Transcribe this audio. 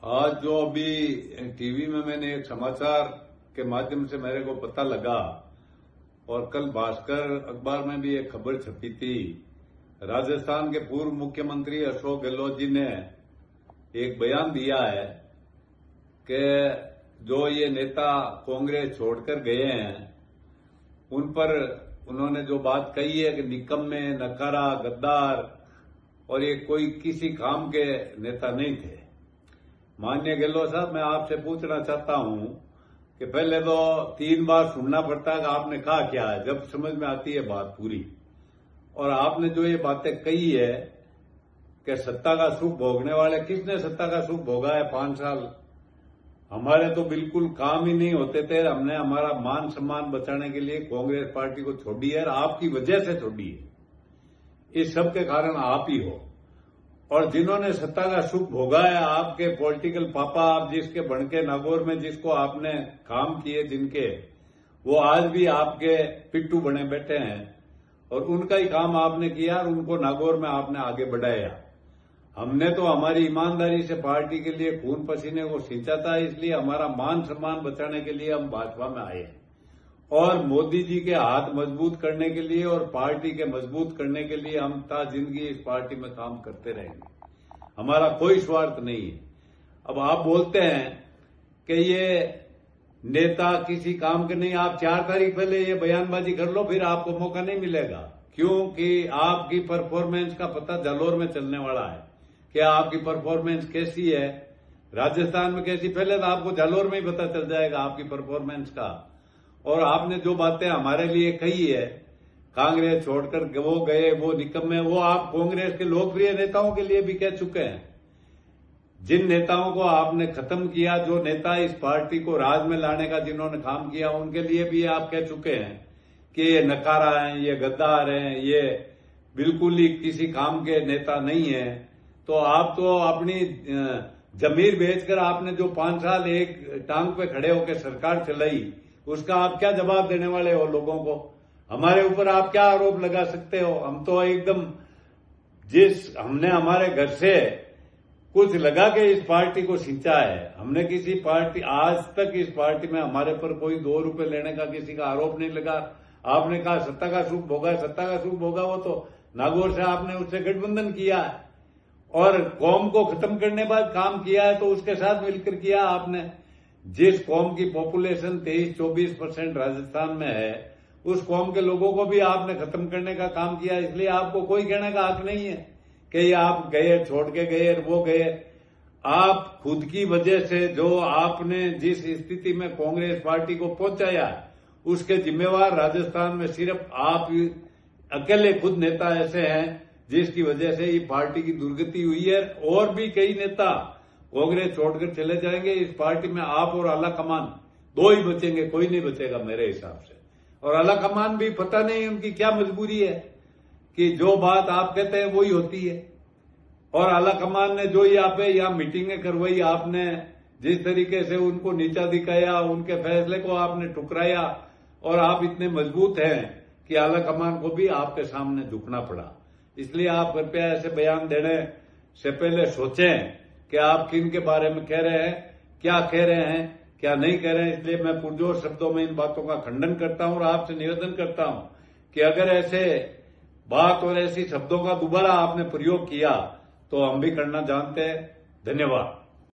आज जो अभी टीवी में मैंने एक समाचार के माध्यम से मेरे को पता लगा और कल भास्कर अखबार में भी एक खबर छपी थी। राजस्थान के पूर्व मुख्यमंत्री अशोक गहलोत जी ने एक बयान दिया है कि जो ये नेता कांग्रेस छोड़कर गए हैं उन पर उन्होंने जो बात कही है कि निकम्मे, नकारा, गद्दार और ये कोई किसी काम के नेता नहीं थे। माननीय गहलोत साहब, मैं आपसे पूछना चाहता हूं कि पहले तो 3 बार सुनना पड़ता है कि आपने कहा क्या है, जब समझ में आती है बात पूरी। और आपने जो ये बातें कही है कि सत्ता का सुख भोगने वाले, किसने सत्ता का सुख भोगा है 5 साल? हमारे तो बिल्कुल काम ही नहीं होते थे। हमने हमारा मान सम्मान बचाने के लिए कांग्रेस पार्टी को छोड़ी है और आपकी वजह से छोड़ी है। इस सब के कारण आप ही हो। और जिन्होंने सत्ता का सुख भोगा है, आपके पॉलिटिकल पापा, आप जिसके बनके नागौर में जिसको आपने काम किए जिनके, वो आज भी आपके पिट्टू बने बैठे हैं और उनका ही काम आपने किया और उनको नागौर में आपने आगे बढ़ाया। हमने तो हमारी ईमानदारी से पार्टी के लिए खून पसीने को सींचा था, इसलिए हमारा मान सम्मान बचाने के लिए हम भाजपा में आए और मोदी जी के हाथ मजबूत करने के लिए और पार्टी के मजबूत करने के लिए हम ता जिंदगी इस पार्टी में काम करते रहेंगे। हमारा कोई स्वार्थ नहीं है। अब आप बोलते हैं कि ये नेता किसी काम के नहीं। आप 4 तारीख पहले ये बयानबाजी कर लो, फिर आपको मौका नहीं मिलेगा, क्योंकि आपकी परफॉर्मेंस का पता जालौर में चलने वाला है। क्या आपकी परफॉर्मेंस कैसी है, राजस्थान में कैसी, पहले तो आपको जालौर में ही पता चल जाएगा आपकी परफॉर्मेंस का। और आपने जो बातें हमारे लिए कही है, कांग्रेस छोड़कर वो गए, वो निकम्मे, वो आप कांग्रेस के लोकप्रिय नेताओं के लिए भी कह चुके हैं। जिन नेताओं को आपने खत्म किया, जो नेता इस पार्टी को राज में लाने का जिन्होंने काम किया, उनके लिए भी आप कह चुके हैं कि ये नकारा हैं, ये गद्दार हैं, ये बिल्कुल ही किसी काम के नेता नहीं है। तो आप तो अपनी जमीर बेचकर आपने जो 5 साल एक टांग पे खड़े होकर सरकार चलाई, उसका आप क्या जवाब देने वाले हो लोगों को? हमारे ऊपर आप क्या आरोप लगा सकते हो? हम तो एकदम हमने हमारे घर से कुछ लगा के इस पार्टी को सिंचा है। हमने किसी पार्टी, आज तक इस पार्टी में हमारे पर कोई 2 रुपए लेने का किसी का आरोप नहीं लगा। आपने कहा सत्ता का सुख भोगा, सत्ता का सुख भोगा, वो तो नागौर से आपने उससे गठबंधन किया है और कौम को खत्म करने बाद काम किया है, तो उसके साथ मिलकर किया आपने। जिस कौम की पॉपुलेशन 23-24% राजस्थान में है, उस कौम के लोगों को भी आपने खत्म करने का काम किया। इसलिए आपको कोई कहने का हक नहीं है कि ये आप गए, छोड़ के गए, वो गए। आप खुद की वजह से जो आपने जिस स्थिति में कांग्रेस पार्टी को पहुंचाया, उसके जिम्मेवार राजस्थान में सिर्फ आप अकेले खुद नेता ऐसे हैं जिसकी वजह से ये पार्टी की दुर्गति हुई है। और भी कई नेता कांग्रेस छोड़कर चले जाएंगे। इस पार्टी में आप और आला कमान 2 ही बचेंगे, कोई नहीं बचेगा मेरे हिसाब से। और आला कमान भी पता नहीं उनकी क्या मजबूरी है कि जो बात आप कहते हैं वही होती है। और आला कमान ने जो यहाँ मीटिंगें करवाई, आपने जिस तरीके से उनको नीचा दिखाया, उनके फैसले को आपने ठुकराया और आप इतने मजबूत हैं कि आला कमान को भी आपके सामने झुकना पड़ा। इसलिए आप कृपया ऐसे बयान देने से पहले सोचें कि आप किन के बारे में कह रहे हैं, क्या कह रहे हैं, क्या नहीं कह रहे हैं। इसलिए मैं पुरजोर शब्दों में इन बातों का खंडन करता हूं और आपसे निवेदन करता हूं कि अगर ऐसे बात और ऐसी शब्दों का दोबारा आपने प्रयोग किया तो हम भी करना जानते हैं। धन्यवाद।